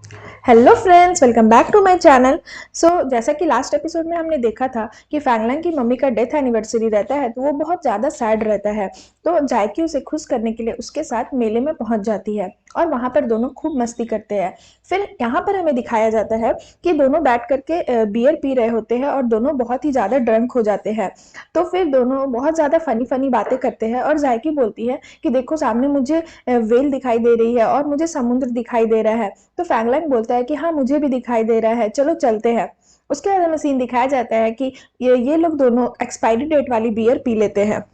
Hello friends, welcome back to my channel. जैसा कि last episode में हमने देखा था कि फैंगलैंग की मम्मी का डेथ एनिवर्सरी रहता है, तो वो बहुत ज़्यादा सैड रहता है। तो जायकी उसे खुश करने के लिए उसके साथ मेले में पहुंच जाती है और वहां पर दोनों खूब मस्ती करते हैं। फिर यहाँ पर हमें दिखाया जाता है कि दोनों बैठ करके बियर पी रहे होते हैं और दोनों बहुत ही ज़्यादा ड्रंक हो जाते हैं। तो फिर दोनों बहुत ज़्यादा फनी फनी बातें करते हैं और जायकी बोलती है कि देखो सामने मुझे वेल दिखाई दे रही है और मुझे समुद्र दिखाई दे रहा है। तो फैंगलैंग बोलता है कि हाँ, मुझे भी दिखाई दे रहा है, चलो चलते हैं। उसके बाद हमें सीन दिखाया जाता है कि ये लोग दोनों एक्सपायरी डेट वाली बियर पी लेते हैं।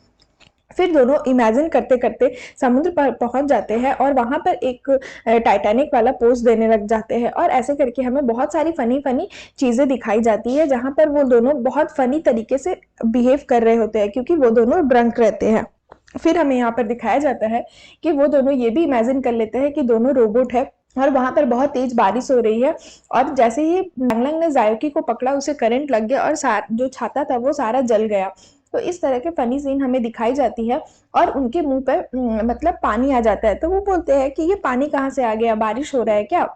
फिर दोनों इमेजिन करते करते समुद्र पर पहुंच जाते हैं और वहां पर एक टाइटैनिक वाला पोज देने लग जाते हैं और ऐसे करके हमें बहुत सारी फनी फनी चीजें दिखाई जाती है, जहां पर वो दोनों बहुत फनी तरीके से बिहेव कर रहे होते हैं क्योंकि वो दोनों ड्रंक रहते हैं। फिर हमें यहाँ पर दिखाया जाता है कि वो दोनों ये भी इमेजिन कर लेते हैं कि दोनों रोबोट है और वहां पर बहुत तेज बारिश हो रही है। और जैसे ही लंग ने जायोकी को पकड़ा, उसे करंट लग गया और जो छाता था वो सारा जल गया। तो इस तरह के फनी सीन हमें दिखाई जाती है और उनके मुंह पर मतलब पानी आ जाता है। तो वो बोलते हैं कि ये पानी कहाँ से आ गया, बारिश हो रहा है क्या।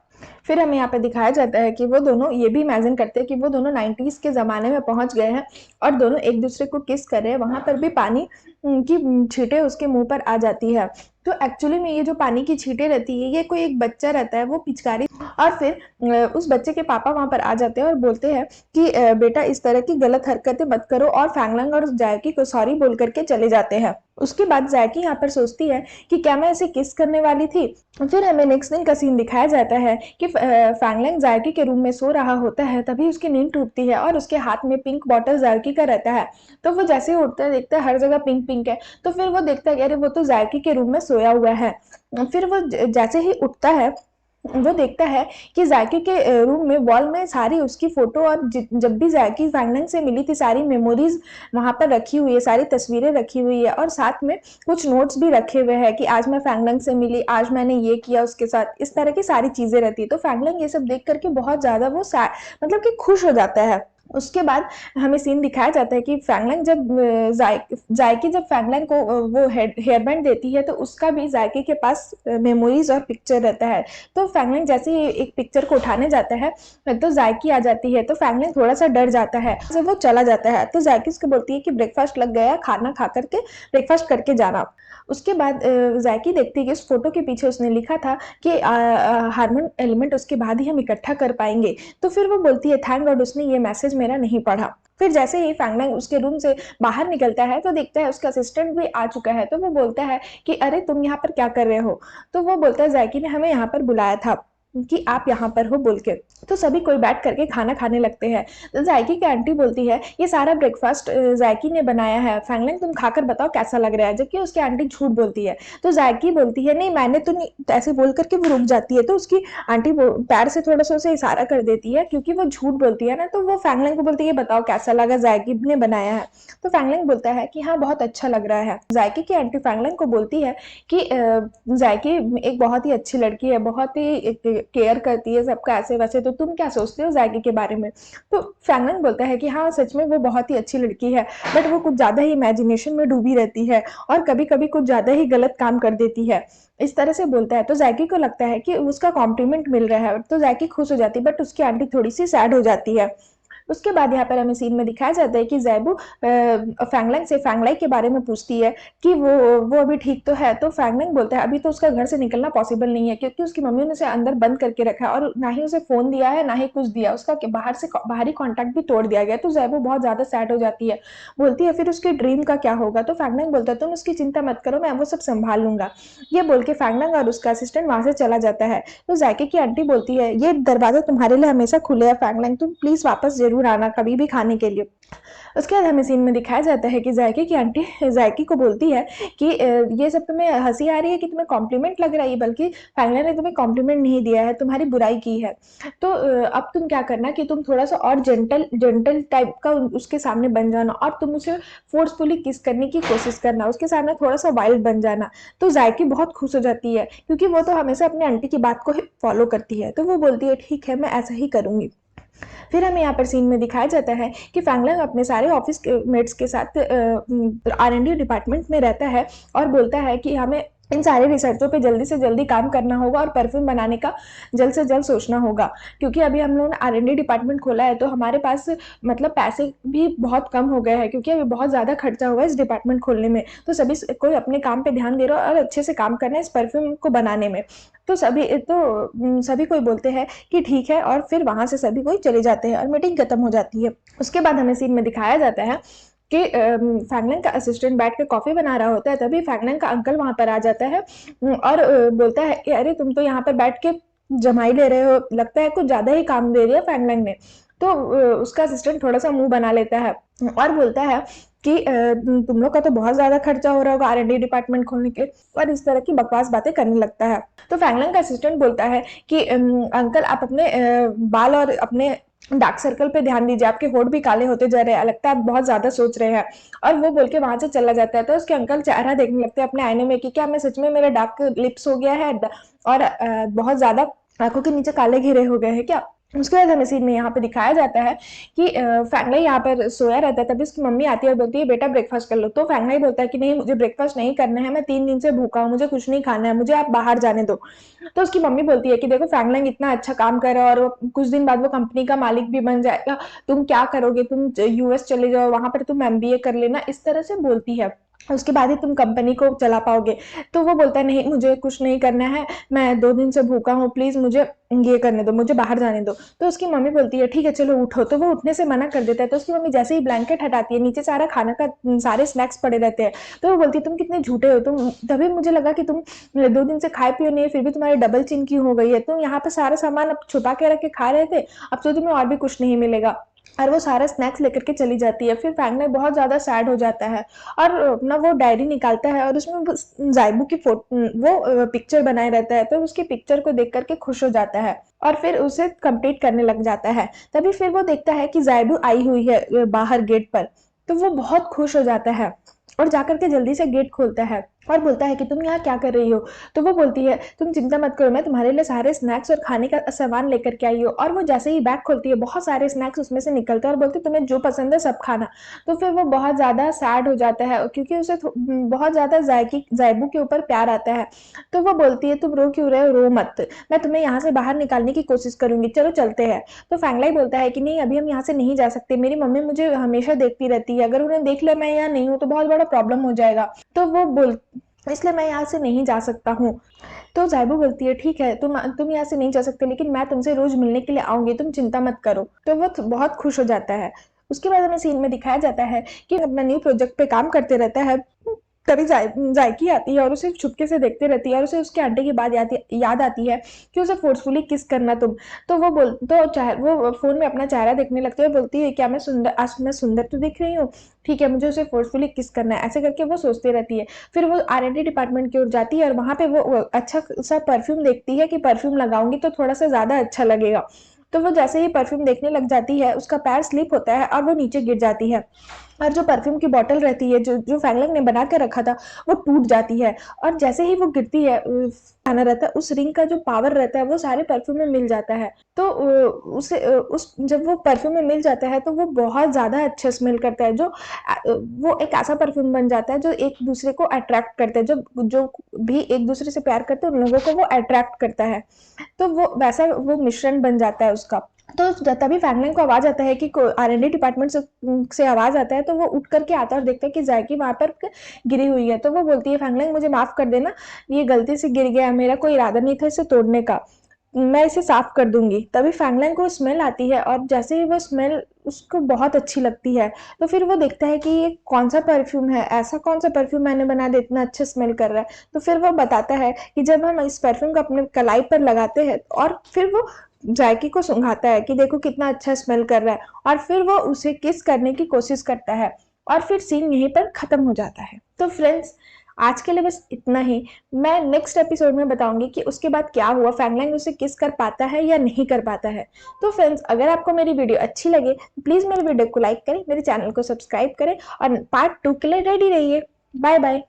फिर हमें यहाँ पे दिखाया जाता है कि वो दोनों ये भी इमेजिन करते हैं कि वो दोनों 90s के ज़माने में पहुंच गए हैं और दोनों एक दूसरे को किस कर रहे हैं। वहां पर भी पानी की छींटे उसके मुंह पर आ जाती है। तो एक्चुअली में ये जो पानी की छींटे रहती है, ये कोई एक बच्चा रहता है, वो पिचकारी। और फिर उस बच्चे के पापा वहां पर आ जाते हैं और बोलते हैं कि बेटा इस तरह की गलत हरकतें मत करो, और फैंगलैंग और जायकी को सॉरी बोल करके चले जाते हैं। उसके बाद जायकी यहाँ पर सोचती है कि क्या मैं इसे किस करने वाली थी। फिर हमें नेक्स्ट दिन का सीन दिखाया जाता है कि फैंगलैंग जायकी के रूम में सो रहा होता है, तभी उसकी नींद टूटती है और उसके हाथ में पिंक बॉटल जायकी का रहता है। तो वो जैसे ही उठता है, देखता है हर जगह पिंक पिंक है। तो फिर वो देखता है कि अरे वो तो जायकी के रूम में सोया हुआ है। फिर वो जैसे ही उठता है, वो देखता है कि जायकी के रूम में वॉल में सारी उसकी फोटो और जब भी जायकी फैंगलैंग से मिली थी सारी मेमोरीज वहां पर रखी हुई है, सारी तस्वीरें रखी हुई है और साथ में कुछ नोट्स भी रखे हुए हैं कि आज मैं फैंगलैंग से मिली, आज मैंने ये किया उसके साथ, इस तरह की सारी चीजें रहती है। तो फैंगलैंग ये सब देख करके बहुत ज्यादा वो मतलब कि खुश हो जाता है। उसके बाद हमें सीन दिखाया जाता है कि फैंगलैंग जब जायकी जब फैंगलैंग को वो हेयर बैंड देती है, तो उसका भी जायकी के पास मेमोरीज और पिक्चर रहता है। तो फैंगलैंग जैसे ही एक पिक्चर को उठाने जाता है, तो जायकी आ जाती है। तो फैंगलैंग थोड़ा सा डर जाता है, जब वो चला जाता है तो जायकी उसको बोलती है कि ब्रेकफास्ट लग गया, खाना खा करके ब्रेकफास्ट करके जाना। उसके बाद जायकी देखती है कि उस फोटो के पीछे उसने लिखा था कि हार्मोन एलिमेंट उसके बाद ही हम इकट्ठा कर पाएंगे। तो फिर वो बोलती है थैंक गॉड उसने ये मैसेज मेरा नहीं पढ़ा। फिर जैसे ही फैंगलैंग उसके रूम से बाहर निकलता है, तो देखता है उसका असिस्टेंट भी आ चुका है। तो वो बोलता है कि अरे तुम यहाँ पर क्या कर रहे हो। तो वो बोलता है जायकी ने हमें यहाँ पर बुलाया था कि आप यहाँ पर हो बोल के। तो सभी कोई बैठ करके खाना खाने लगते हैं। तो जायकी की आंटी बोलती है ये सारा ब्रेकफास्ट जायकी ने बनाया है, फैंगलैंग तुम खाकर बताओ कैसा लग रहा है। जबकि उसकी आंटी झूठ बोलती है। तो जायकी बोलती है नहीं मैंने तो नहीं, तो ऐसे बोल करके वो रुक जाती है। तो उसकी आंटी पैर से थोड़ा सा उसे इशारा कर देती है, क्योंकि वो झूठ बोलती है ना। तो वो फैंगलैंग को बोलती है बताओ कैसा लगा, जायकी ने बनाया है। तो फैंगलैंग बोलता है कि हाँ बहुत अच्छा लग रहा है। जायकी की आंटी फैंगलैंग को बोलती है कि जायकी एक बहुत ही अच्छी लड़की है, बहुत ही केयर करती है सबका ऐसे वैसे, तो तुम क्या सोचते हो जायकी के बारे में। तो फैंगलैंग बोलता है कि हाँ सच में वो बहुत ही अच्छी लड़की है, बट वो कुछ ज्यादा ही इमेजिनेशन में डूबी रहती है और कभी कभी कुछ ज्यादा ही गलत काम कर देती है। इस तरह से बोलता है। तो जैकी को लगता है कि उसका कॉम्प्लीमेंट मिल रहा है, तो जैकी खुश हो जाती है, बट उसकी आंटी थोड़ी सी सैड हो जाती है। उसके बाद यहाँ पर हमें सीन में दिखाया जाता है कि जैबू फैंगलैंग से फैंगलाई के बारे में पूछती है कि वो अभी ठीक तो है। तो फैंगलैंग बोलता है अभी तो उसका घर से निकलना पॉसिबल नहीं है, क्योंकि उसकी मम्मी ने उसे अंदर बंद करके रखा है और ना ही उसे फोन दिया है ना ही कुछ दिया, उसका बाहरी कॉन्टैक्ट भी तोड़ दिया गया। तो जैबू बहुत ज्यादा सैड हो जाती है, बोलती है फिर उसके ड्रीम का क्या होगा। तो फैंगलैंग बोलता है तुम उसकी चिंता मत करो, मैं वो सब संभाल लूंगा। ये बोल के फैंगलैंग और उसका असिस्टेंट वहां से चला जाता है। तो जायके की आंटी बोलती है ये दरवाजा तुम्हारे लिए हमेशा खुले है फैंगलैंग, तुम प्लीज वापस जरूर आना कभी भी खाने के लिए। उसके बाद हमें सीन में दिखाया जाता है कि जायके की आंटी जायकी को बोलती है कि ये सब तुम्हें हंसी आ रही है कि तुम्हें कॉम्प्लीमेंट लग रहा है, बल्कि फैंगलैंग ने तुम्हें कॉम्प्लीमेंट नहीं दिया है, तुम्हारी बुराई की है। तो अब तुम क्या करना कि तुम थोड़ा सा और जेंटल जेंटल टाइप का उसके सामने बन जाना और तुम उसे फोर्सफुली किस करने की कोशिश करना, उसके सामने थोड़ा सा वाइल्ड बन जाना। तो जायकी बहुत खुश हो जाती है, क्योंकि वो तो हमेशा अपनी आंटी की बात को फॉलो करती है। तो वो बोलती है ठीक है मैं ऐसा ही करूंगी। फिर हमें यहाँ पर सीन में दिखाया जाता है कि फैंगलैंग अपने सारे ऑफिस मेट्स के साथ R&D डिपार्टमेंट में रहता है और बोलता है कि हमें इन सारे रिसर्चों पे जल्दी से जल्दी काम करना होगा और परफ्यूम बनाने का जल्द से जल्द सोचना होगा, क्योंकि अभी हम लोगों ने R&D डिपार्टमेंट खोला है, तो हमारे पास मतलब पैसे भी बहुत कम हो गए हैं, क्योंकि अभी बहुत ज़्यादा खर्चा हुआ है इस डिपार्टमेंट खोलने में। तो सभी कोई अपने काम पे ध्यान दे रहा है और अच्छे से काम करना है इस परफ्यूम को बनाने में। तो सभी कोई बोलते हैं कि ठीक है, और फिर वहाँ से सभी कोई चले जाते हैं और मीटिंग खत्म हो जाती है। उसके बाद हमें सीन में दिखाया जाता है कि फैंगलैंग का असिस्टेंट बैठ के कॉफ़ी बना रहा होता है, तभी फैंगलैंग का अंकल वहाँ पर आ जाता है और बोलता है कि अरे तुम तो यहाँ पर बैठ के जमाई ले रहे हो, लगता है कुछ ज़्यादा ही काम दे दिया फैंगलैंग ने। तो उसका असिस्टेंट थोड़ा-सा मुँह बना लेता है और बोलता है कि तुम लोग का तो बहुत ज़्यादा खर्चा हो रहा होगा R&D डिपार्टमेंट खोलने के, और इस तरह की बकवास बातें करने लगता है। तो फैंगलैंग का असिस्टेंट बोलता है कि अंकल आप अपने बाल और अपने डार्क सर्कल पे ध्यान दीजिए, आपके होंठ भी काले होते जा रहे हैं, लगता है आप बहुत ज़्यादा सोच रहे हैं। और वो बोल के वहाँ से चला जाता है। तो उसके अंकल चेहरा देखने लगते हैं अपने आईने में कि क्या मैं सच में, मेरा डार्क लिप्स हो गया है और बहुत ज़्यादा आँखों के नीचे काले घेरे हो गए हैं क्या? उसके बाद हमें सीन में यहाँ पे दिखाया जाता है कि फैंगलाई यहाँ पर सोया रहता है, तभी उसकी मम्मी आती है और बोलती है बेटा ब्रेकफास्ट कर लो। तो फैंगलाई बोलता है कि नहीं, मुझे ब्रेकफास्ट नहीं करना है, मैं 3 दिन से भूखा हूँ, मुझे कुछ नहीं खाना है, मुझे आप बाहर जाने दो। तो उसकी मम्मी बोलती है कि देखो फैंगलैंग इतना अच्छा काम कर रहा है और कुछ दिन बाद वो कंपनी का मालिक भी बन जाएगा, तुम क्या करोगे, तुम यूएस चले जाओ, वहां पर तुम एमबीए कर लेना, इस तरह से बोलती है। उसके बाद ही तुम कंपनी को चला पाओगे। तो वो बोलता है नहीं, मुझे कुछ नहीं करना है, मैं 2 दिन से भूखा हूँ, प्लीज मुझे ये करने दो, मुझे बाहर जाने दो। तो उसकी मम्मी बोलती है ठीक है चलो उठो। तो वो उठने से मना कर देता है। तो उसकी मम्मी जैसे ही ब्लैंकेट हटाती है, नीचे सारा खाना का सारे स्नैक्स पड़े रहते हैं। तो वो बोलती है तुम कितने झूठे हो, तुम तभी मुझे लगा कि तुम 2 दिन से खाए पिए नहीं, फिर भी तुम्हारी डबल चिन क्यों हो गई है, तुम यहाँ पे सारा सामान अब छुपा के रख के खा रहे थे, अब तो तुम्हें और भी कुछ नहीं मिलेगा। और वो सारा स्नैक्स लेकर के चली जाती है। फिर फैंगलाई बहुत ज़्यादा सैड हो जाता है और अपना वो डायरी निकालता है और उसमें जाइबू की वो पिक्चर बनाए रहता है। तो उसकी पिक्चर को देख करके खुश हो जाता है और फिर उसे कंप्लीट करने लग जाता है। तभी फिर वो देखता है कि जाइबू आई हुई है बाहर गेट पर। तो वो बहुत खुश हो जाता है और जाकर के जल्दी से गेट खोलता है और बोलता है कि तुम यहाँ क्या कर रही हो। तो वो बोलती है तुम चिंता मत करो, मैं तुम्हारे लिए सारे स्नैक्स और खाने का सामान लेकर के आई हूँ। और वो जैसे ही बैग खोलती है, बहुत सारे स्नैक्स उसमें से निकलते हैं और बोलती है तुम्हें जो पसंद है सब खाना। तो फिर वो बहुत ज़्यादा सैड हो जाता है, क्योंकि उसे बहुत ज़्यादा जायबू के ऊपर प्यार आता है। तो वो बोलती है तुम रो क्यों रहे हो, रो मत, मैं तुम्हें यहाँ से बाहर निकालने की कोशिश करूंगी, चलो चलते हैं। तो फैंगलाई बोलता है कि नहीं, अभी हम यहाँ से नहीं जा सकते, मेरी मम्मी मुझे हमेशा देखती रहती है, अगर उन्हें देख लिया मैं यहाँ नहीं हूँ तो बहुत बड़ा प्रॉब्लम हो जाएगा। तो वो बोल इसलिए मैं यहाँ से नहीं जा सकता हूँ। तो ज़ाइबू बोलती है ठीक है, तुम यहाँ से नहीं जा सकते, लेकिन मैं तुमसे रोज मिलने के लिए आऊंगी, तुम चिंता मत करो। तो वो बहुत खुश हो जाता है। उसके बाद हमें सीन में दिखाया जाता है कि अपना न्यू प्रोजेक्ट पे काम करते रहता है। तभी जायकी आती है और उसे चुपके से देखते रहती है और उसे उसके अंडे की बात याद आती है कि उसे फोर्सफुली किस करना तुम। तो वो फोन में अपना चेहरा देखने लगती है और बोलती है क्या आज मैं सुंदर तो दिख रही हूँ, ठीक है मुझे उसे फोर्सफुली किस करना है। ऐसे करके वो सोचती रहती है। फिर वो R&D डिपार्टमेंट की ओर जाती है और वहां पे वो अच्छा सा परफ्यूम देखती है कि परफ्यूम लगाऊंगी तो थोड़ा सा ज्यादा अच्छा लगेगा। तो वो जैसे ही परफ्यूम देखने लग जाती है, उसका पैर स्लिप होता है और वो नीचे गिर जाती है। और जो परफ्यूम की बॉटल रहती है, जो जो फैंगलैंग ने बना के रखा था, वो टूट जाती है। और जैसे ही वो गिरती है, खाना रहता है, उस रिंग का जो पावर रहता है वो सारे परफ्यूम में मिल जाता है। तो उस जब वो परफ्यूम में मिल जाता है तो वो बहुत ज़्यादा अच्छा स्मेल करता है। वो एक ऐसा परफ्यूम बन जाता है जो एक दूसरे को अट्रैक्ट करता है, जो जो भी एक दूसरे से प्यार करते हैं उन लोगों को वो अट्रैक्ट करता है। तो वो वैसा वो मिश्रण बन जाता है उसका। तो तभी फैंगलैंग को आवाज आता है कि R&D डिपार्टमेंट से आवाज आता है। तो वो उठ करके आता है और देखता है कि जायकी वहां पर गिरी हुई है। तो वो बोलती है फैंगलैंग मुझे माफ कर देना, ये गलती से गिर गया, मेरा कोई इरादा नहीं था इसे तोड़ने का, मैं इसे साफ कर दूंगी। तभी फैंगलैंग को स्मेल आती है और जैसे ही वो स्मेल उसको बहुत अच्छी लगती है। तो फिर वो देखता है कि ये कौन सा परफ्यूम है, ऐसा कौन सा परफ्यूम मैंने बना दिया इतना अच्छा स्मेल कर रहा है। तो फिर वो बताता है कि जब हम इस परफ्यूम को अपने कलाई पर लगाते हैं, और फिर वो जायकी को सुंघाता है कि देखो कितना अच्छा स्मेल कर रहा है, और फिर वो उसे किस करने की कोशिश करता है और फिर सीन यहीं पर खत्म हो जाता है। तो फ्रेंड्स, आज के लिए बस इतना ही। मैं नेक्स्ट एपिसोड में बताऊंगी कि उसके बाद क्या हुआ, फैंगलैंग उसे किस कर पाता है या नहीं कर पाता है। तो फ्रेंड्स, अगर आपको मेरी वीडियो अच्छी लगे तो प्लीज मेरी वीडियो को लाइक करें, मेरे चैनल को सब्सक्राइब करें और पार्ट 2 के लिए रेडी रहिए। Bye bye.